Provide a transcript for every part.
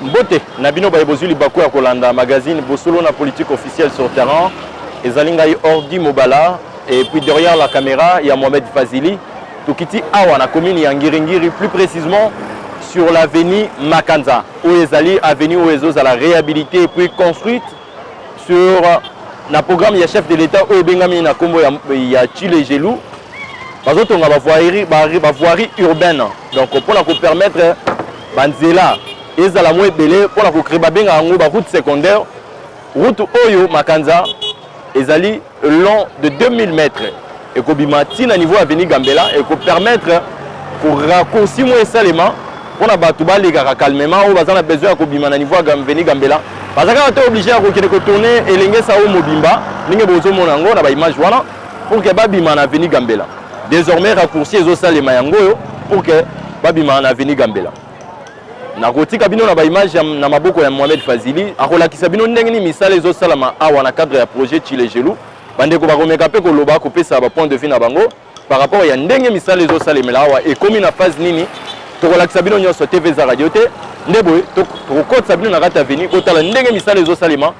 Mbote, Nabino Baibozuli Bakou à Kolanda, magazine Bosolo na politique officielle sur terrain. Et Zalingaï Ordi Mobala. Et puis derrière la caméra, il y a Mohamed Fazili. Tukiti Awa, la commune Yangiringiri, plus précisément sur l'avenue Makanza. Où Ezali, avenue Oezos à la réhabilité et puis construite sur le programme, il y a chef de l'État, où Bengami na Kombo, il y a Chile Gelou. Parce que on a voirie urbaine. Donc pour nous permettre, Banzela. Et ça la moins belé pour la créer une route secondaire, route Oyo Makanza, ezali long de 2000 mètres. Et qu'on bimati na niveau avenue Gambela et qu'on permettre pour raccourcir moins salement pour na batuba les gars calmement ou bazana besoin qu'on bima na niveau avenue Gambela. Parce que on est obligé à tourner et lingue ça au mobimba, lingue bozo monango na ba image voilà pour que babima na avenue Gambela. Désormais raccourcir zo salement yango pour que babima na avenue Gambela. Na kotika bino na ba image na maboko ya Mohamed Fazili akolakisa bino ndenge ni misala ezo salama awa na cadre ya projet Chile Gelou bande ko ba komeka pe ko loba ko pesa ba point de vue na bango par rapport ya ndenge misala ezo salemela awa et comme na phase nini to kolakisa bino nyonso TV za radio te ndeboy to kokotsa bino na kata veni ko tala ndenge misala ezo salema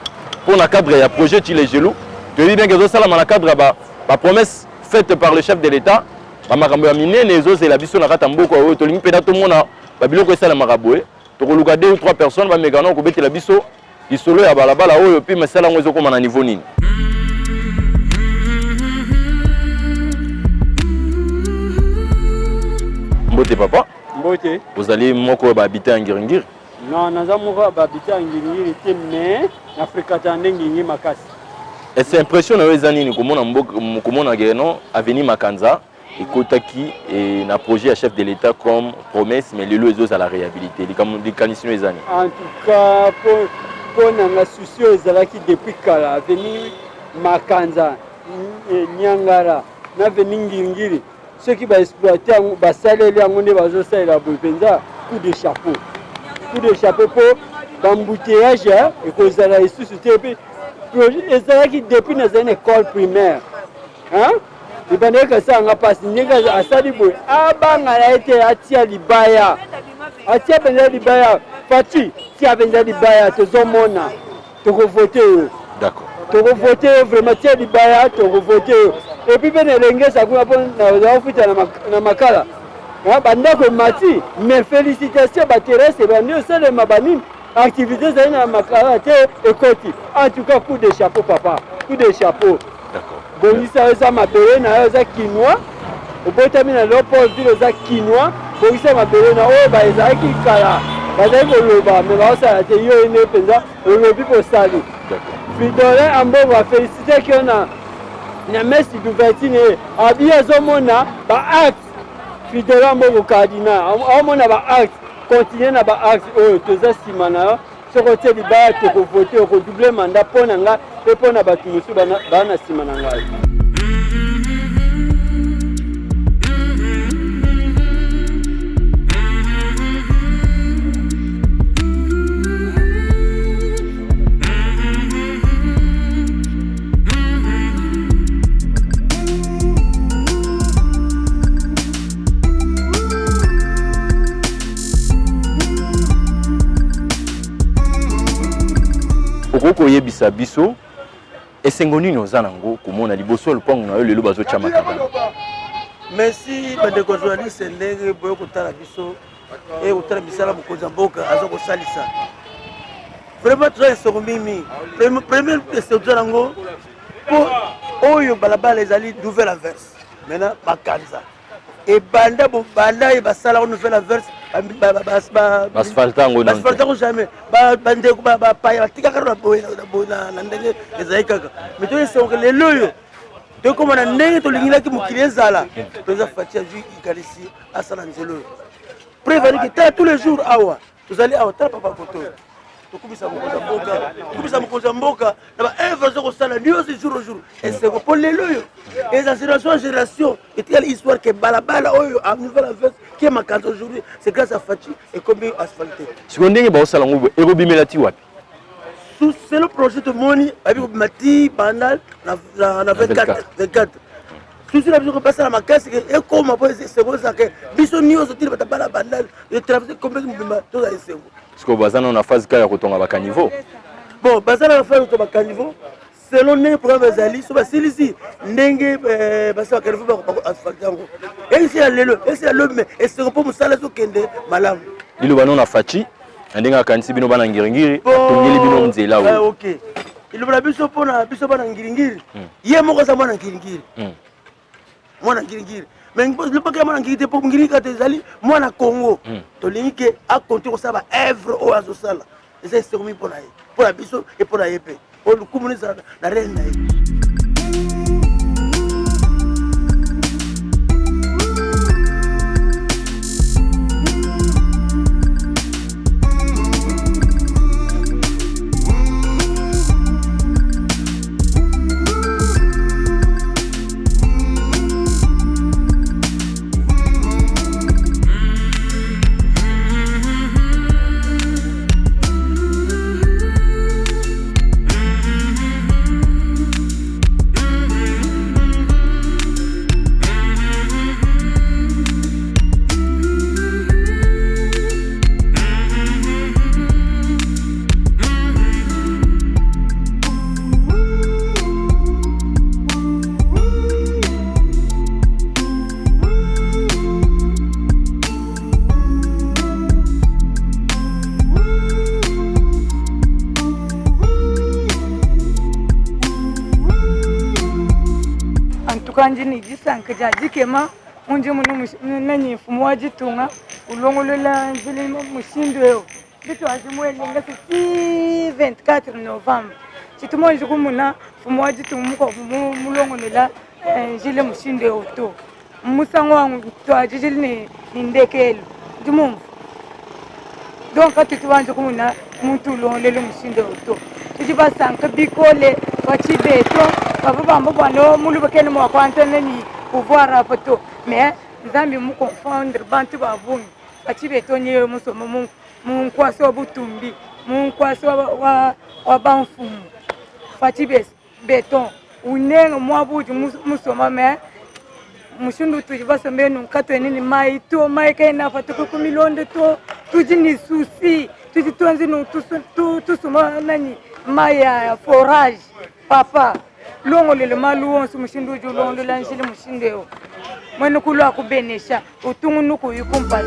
pour na cadre ya projet Chile Gelou to dit bien que ezo salama na cadre ba promesse faite par le chef de l'État ba makambo ya minene ezo zela biso na kata mboko oyo to lingi peda to mona babiloko esala maraboue tokoluka 2 ou 3 personnes bamekana kobetela biso lisolo ya balabala oyo puis masala ngo ezokoma na niveau nini. Mbote papa Mbote vous allez moko habiter en Ngiringiri? Non, naza moko habiter en Ngiringiri te mais Afrika tande ngingi makasi. Et c'est impressionnant ezani ni komona mboko komona geno avenue Makanza ekotaki et na projet à chef de l'État comme promesse mais les lois à la réhabilité les conditions les années. En tout cas pour na souci ezalaki depuis kala avenue Makanza Nyangara na avenue Ngiringiri ceux qui va exploiter ba saleli yango ne bazo salela bopenza coup de chapeau pour l'embouteillage et que ça la suscité puis ezalaki depuis na une école primaire hein. Il va dire que ça n'a pas signé à Saliboy. Ah, banga été atia libaya. Atia benza libaya. Fati, si a benza libaya, te zomona. Te revoter. D'accord. Te revoter vraiment tia libaya, te revoter. Et puis ben l'engagement ça qu'on a offert na makala. Ah, banda ko mati. Mais félicitations ba terrestre bandi au sein de mabani. Activités ça na makala te ekoti. En tout cas coup de chapeau papa. Coup de chapeau. D'accord. Bongisa eza mabele na eza quinoa obotami na Léopold ville eza quinoa bongisa mabele na oyo ba ezalaki kala bazali koloba me baosala te yo ene mpenza olobi kosali Fridolin Ambongo afélicitaki yo na messe d'ouverture abi azomona baacte Fridolin Ambongo cardinal aomona baacte continue na baacte oyo toza nsima na yo soko tie libaya tokovote okodouble mandat mpo na ngai mpe mpo na bato mosusu baa na nsima na ngai. Okoko yebisa biso esengo nini ozanango komona liboso lupango na yo lelo bazo chama kabana. Merci bandeko journaliste ndenge boyo kotala biso et kotala misala mokonza mboka azo kosalisa. Vraiment très esengo mimi. Premier question zanango po oyo balabala ezali nouvelle averse. Maintenant Makanza. Et banda e basala nouvelle averse Asphaltango non. Asphaltango jamais. Bande ko ba pa tika karo na ndenge ezali kaka. Mais to esengo le loyo. To comme na ndenge to lingila ki mukile zala. To za fatia ju ikalisi asala nzelo. Prévenir que tous les jours awa. Vous allez awa ta papa koto. Tukubisa mukonza mboka na ba invasion ko sala ndio jour au jour et c'est pour les loyo et ça génération en génération et telle histoire que balabala oyo a nouvelle avance qui est Makanza aujourd'hui c'est grâce à Fati et combien asphalté sikondenge ba osala ngo erobimelati wapi c'est le projet de Moni avec Mati Bandal na 24 tout ça besoin de passer à Makasi et comme c'est pour ça que biso nio sortir ba Bandal et traverser combien de tout ça Parce que bazana na phase ka ya kotonga ba caniveau. Bon, bazana na phase kotonga ba caniveau. Selon les programmes Zali, so basilisi ndenge basa caniveau ba asphalte yango. Et c'est le mais et c'est pour musala so kende malamu. Lilo bano na fachi ndenge kanisi bino bana ngiringiri tongeli bino nzela wo. OK. Il va biso pona biso bana ngiringiri. Ye moko sa mwana ngiringiri. Mwana ngiringiri. Mais le paquet mwana ngiringiri pour ngiringiri ka Zali mwana Congo. To linke a compter ça ba œuvre au azosala. Et c'est comme pour la biso et pour la épée. Pour le communisme la reine. Kanjini jisanka jikema unje munu nanyi fumwa jitunga ulongolela njili mushindo yo bitu azimwele ngati 24 Novembre chitumo njukumuna fumwa jitunga muko mulongolela njili mushindo yo to musango wangu to ajili ni ndekelo ndimumvu donc atutuwanje kumuna muntu ulongolela mushindo yo to tujibasanka bikole fachibeto bavamba bwana mulu bakene mo kwanta nani pouvoir apoto mais nzambi mu confondre bantu babungi bachibeto nyeyo musomo mu kwaso butumbi mu kwaso wa banfumu fachibe beton unenga mwabuji musoma mais mushundu tuji basombe nunkato nini mai to mai kaina fatuko kumilonde to tuji ni susi tuji tonzi no tusuma nani mai ya forage papa longo le malu onsu mushindu ju longo la njili mushindeo mwene kulu akubenesha utungu nuku yukumpa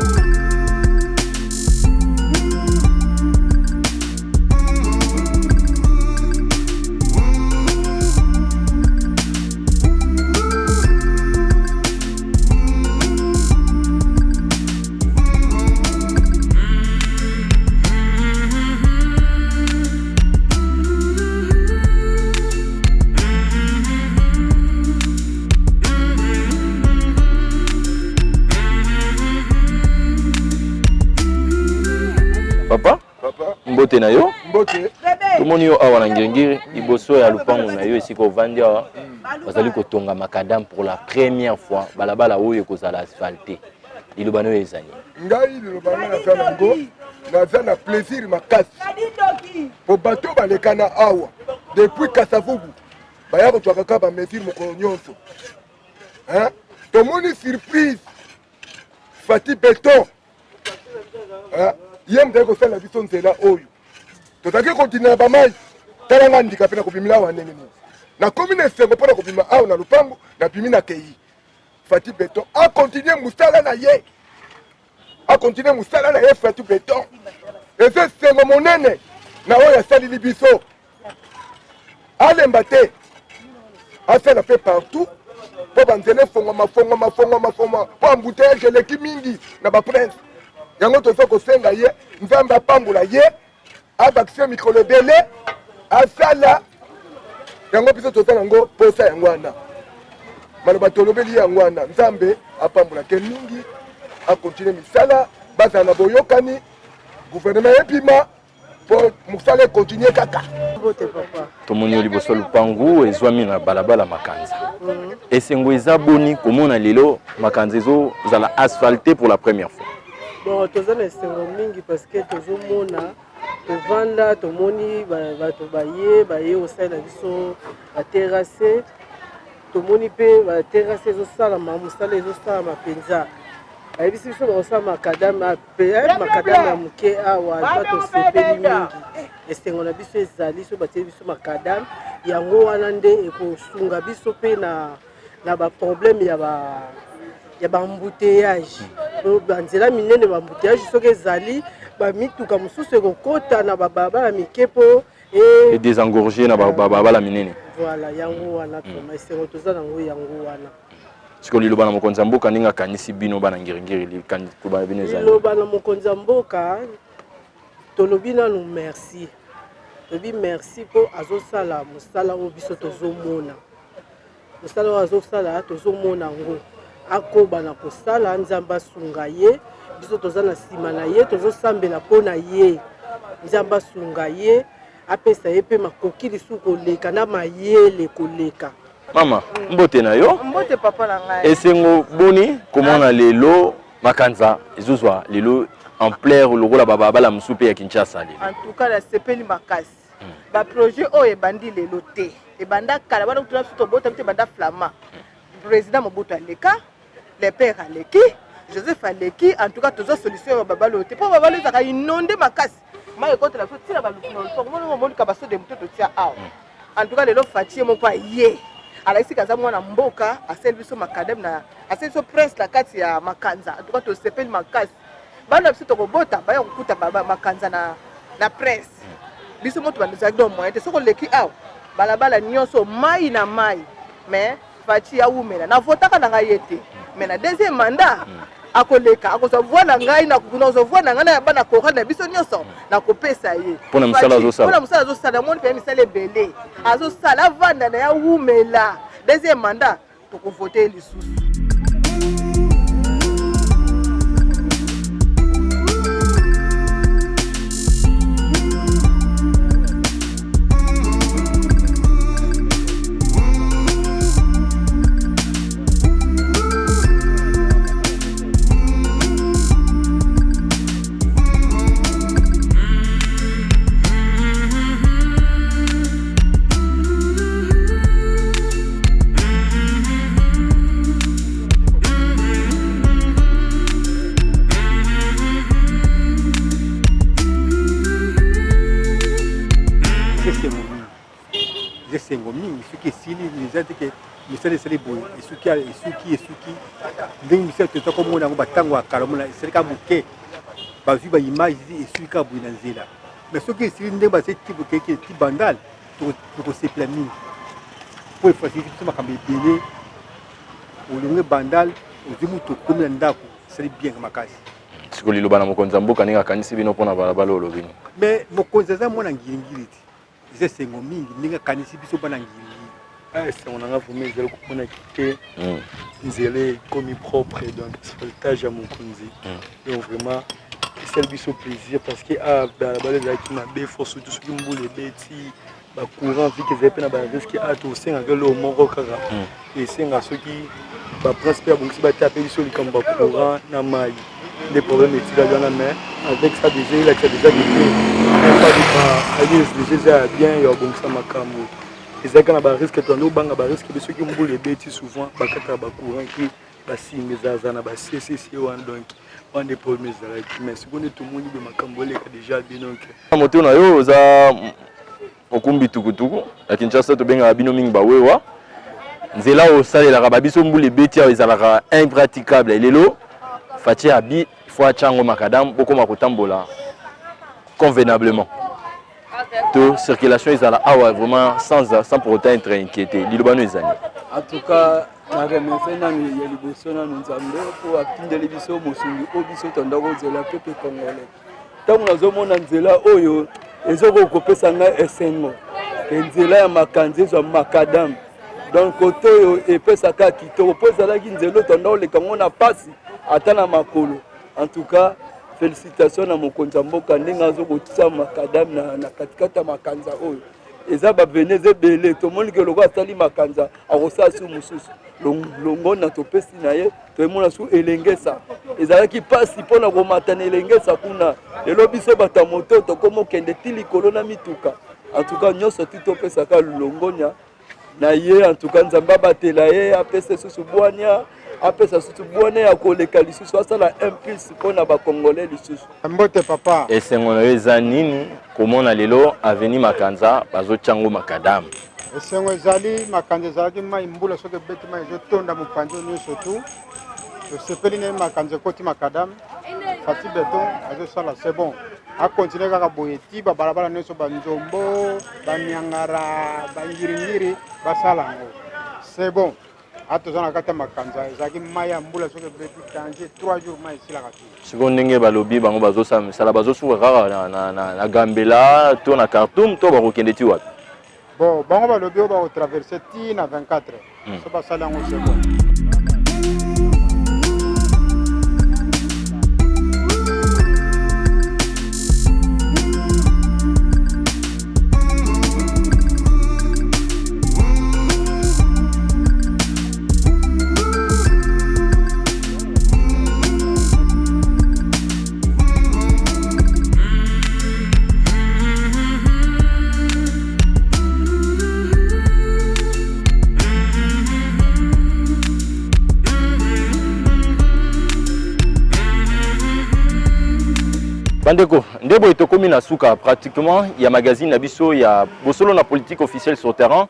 mbote na yo mbote tomoni yo awa na ngengiri iboso ya lupango na yo esika ovandi awa bazali kotonga makadam pour la première fois balabala oyo ekozala asphalté liloba nayo ezali ngai liloba na sana ngo naza na plaisir makasi po bato balekana awa depuis Kasavubu baya kotwaka ba mesure mokolo nyonso tomoni surprise Fati Beton yem de ko sala biso nzela oyo totaki kontinua bamai tala nga ndika na kopimila wa ndenge nini na commune sengo pona kopima awa na lupango na pimi na kei Fati Beton a continuer musala na ye Fati Beton et c'est sengo monene na oyo asali biso alemba te asala pe partout po banzele fongoma po embouteillage eleki mingi na baprince yango toza kosenga ye nzambe apambola ye abakise mikolo ebele asala yango biso toza nango posa yango wana maloba tolobeli yango wana nzambe apambola ke mingi akontinue misala bazala na boyokani gouvernement epima po mosala ekontinue kaka tomoni yo liboso lupangu ezwami na balabala makanza esengo eza boni komona lelo makanza ezozala asphalté pour la première fois. Bon, toza na esengo mingi parce que tozomona tovanda tomoni bato baye osala biso baterrasse tomoni pe baterrasse ezosalama mosala ezosalama mpenza ayebisi biso bakosa makadame ya moke awa twa tosepeli mingi esengo na biso ezali so batie biso makadame yango wana nde ekosunga biso mpe na baproblème ya bambuteyage banzela minene bambuteyage soki ezali bamituka mosusu ekokota na bababala mike mpo et désengorger na babala minene. Voilà, yango wana toma esengo toza nango yango wana. Siko liloba na mokonzi ya mboka ninga kanisi bino bana ngiri liloba bino ezali. Liloba na mokonzi ya mboka tolobi nanu merci. Tolobi merci po azosala mosala oyo biso tozomona. Mosala oyo azosala tozomona ngo. Akoba na kosala nzamba sunga ye biso toza na nsima na ye tozosambela mpona ye nzamba sunga ye apesa ye mpe makoki lisusu koleka na mayele koleka. Mama, mbote na yo? Mbote papa na ngai. Esengo boni komona lelo makanza ezuzwa lelo en plaire lokola babala musupe ya Kinshasa lelo. En tout cas la sepeli makasi. Ba projet oyo ebandi lelo te. Ebanda kala bana kutuna suto bota mte banda flama. Président Mobutu aleka, le père aleki, Joseph aleki, en tout cas tozo solution ya babalo te. Po babalo ezaka inonde makasi. Ma ekote la foti na balukuno. Pour moi moni ka baso de mtoto tia awa. En tout cas lelo fatie mon pa ye. Alaisi kaza mwana mboka asel biso makadem na asel biso prince la kati ya makanza. En tout cas to sepeli makasi. Bana biso to kobota ba ya kukuta baba makanza na prince. Biso moto banza do moyen te soko leki awa. Balabala nyonso mai na mai. Mais fatie ya umela na votaka na ngayete. Mais na deuxième mandat akoleka akozwa na ngai na kunozo na ngai na bana ko na biso nyonso na kopesa ye pona musala zo sala moni pe misala belé azo sala vanda na ya umela deuxième mandat to ko voter lisusu. misali boy esuki ndenge misali toza komona yango batango ya kala mona esalika moke bazwi baimage esuki boye na nzela mais soki esili ndenge base tipo keke ti bandal tokosepela mingi po efasili biso makambo ebele olonge bandal ozwi moto okomi na ndako esali bien makasi siko liloba na mokonzi ya mboka ndenge akanisi bino mpona balabala olobini mais mokonzi aza mwana ngilingili ti eza esengo mingi ndenge akanisi biso bana ngilingili on a vraiment zéro qu'on a quitté zélé comme propre donc asphaltage à mon kunzi donc vraiment c'est le biso plaisir parce que à la balle là qui m'a bé force tout ce qui me boule bêti ba courant vu que zépé na ba risque à tout c'est un galo moro kara et c'est un ceux qui ba prosper bon si ba taper sur les comme ba courant na mai des problèmes et là dans la main avec ça déjà il a déjà quitté pas aller déjà bien il y a bon ça makambo. Les gens qui ont risque de nous risque de ceux qui ont les bêtis souvent bakata bakourant qui basimbe zaza na CCC donc on des problèmes mais ce qu'on est tout le monde de makambole déjà bien donc moto na yo za okumbi tukutuku ya Kinshasa to benga bino mingi bawewa nzela o salela ba biso mbule beti ya ezalaka impraticable lelo fatia abi faut chango makadam bokoma kotambola convenablement. De circulation ils allaient vraiment sans pour autant être inquiétés. En tout cas, na remercie na ya liboso na nzambe pour atindeli biso mosungi o biso tondako zela pepe congolais. Tango nazomona nzela oyo ezoko kopesa nga esengo. Nzela ya makanzi zo makadam. Donc côté oyo epesa ka kitoko poza la nzela tondako le kango na pasi atana makolo. En tout cas félicitations à mon compte en boka ndinga zo kotisa makadam na katikata makanza oyo eza ba veneze belé to moni ke loko asali makanza akosa su mususu longo na to pesi na ye to mona su elengesa ezala ki pasi pona ko matana elengesa kuna lelo biso bata moto to komo kende tili kolona mituka en tout cas nyoso tito pesa ka longonya na ye en tout cas nzamba batela ye apese susu bwania apesa susu bone ya koleka lisusu asala impulse mpona bakongolais lisusu. Mbote papa esengo na yo eza nini komona lelo aveni Makanza bazotyango makadamu? esengo ezali Makanza ezalaki mai mbula soki ebeti mai ezotonda mopanzi nyonso tu tosepeli naye Makanza ekoti makadamu Fati Beton azosala c'est bon akontinue kaka boye ti babalabala nyonso banzombo baniangara bangiringiri basala yango c'est bon atoza na kati ya Makanza ezalaki mai ya mbula soki ebeti danger 3 jours mai esilaka tu siko ndenge balobi bango bazosala misala bazosuka kaka na Gambela to na Khartoum to bakokende ti wapi? Bon bango balobi oyo bakotraverse ti na 24 so basala yango c'est bon. Bandeko, ndebo etokomi na suka pratiquement ya magazine na biso ya bosolo na politique officielle sur terrain.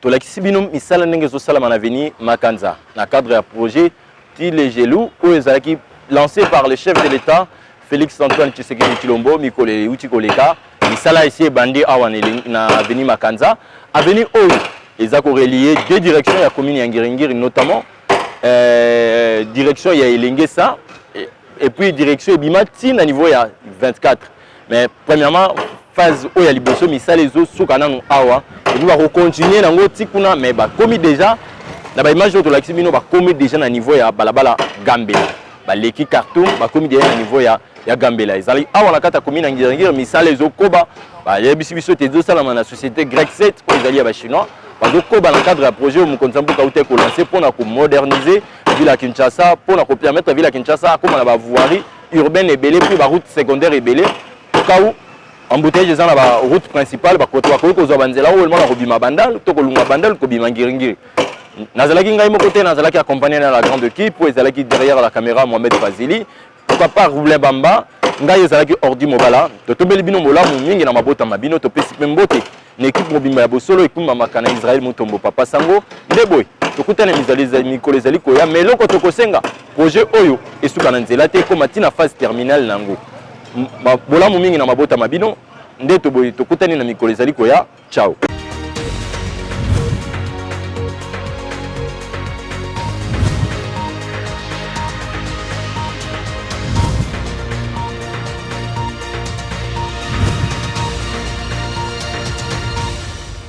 Tolakisi bino misala ndenge ezosalama na veni Makanza na cadre ya projet Tilegelou oyo ezalaki lancé par le chef de l'État Félix Antoine Tshisekedi Tshilombo mikolo euti koleka. Misala esi ebandi awa na veni Makanza. Aveni oyo eza korelier deux directions ya commune ya Ngiringiri, notamment direction ya Elengesa et puis direction Ebimati na niveau ya 24. Mais premièrement phase où il y a liboso misala ezo suka nanu awa et va continuer nango tikuna mais ba komi déjà na ba image to lakisi bino ba komi déjà na niveau ya balabala Gambela ba leki Khartoum ba komi déjà na niveau ya Gambela ezali awa na kata commune Ngiringiri misala ezo koba ba yebisi biso te ezo sala na société Grec 7 o ezali ya ba chinois ba koba na cadre ya projet au Mukonzambu Kauté ko lancer pour na ko moderniser ville à Kinshasa pour na permettre la ville à Kinshasa comme la voirie urbaine et belé puis la route secondaire et belé au cas où embouteillage dans la route principale ba koto ko ko zobanzela ou la robima bandal to ko lunga bandal ko bima Ngiringiri nazalaki ngai mo côté nazalaki accompagné dans la grande équipe pour ezalaki derrière la caméra Mohamed Fazili pourquoi pas Roulin Bamba ngai ezalaki Ordi Mobala to tombeli bino molamu mingi na mabota mabino to pesi mbote une équipe mobimba ya bosolo équipe makana Israël Mutombo Papa Sango ndeboy tokutana mikolo ezali koya mais loko tokosenga projet oyo esuka na nzela te koma tina phase terminale nango bolamu mingi na mabota mabino nde tokutani na mikolo ezali koya ciao.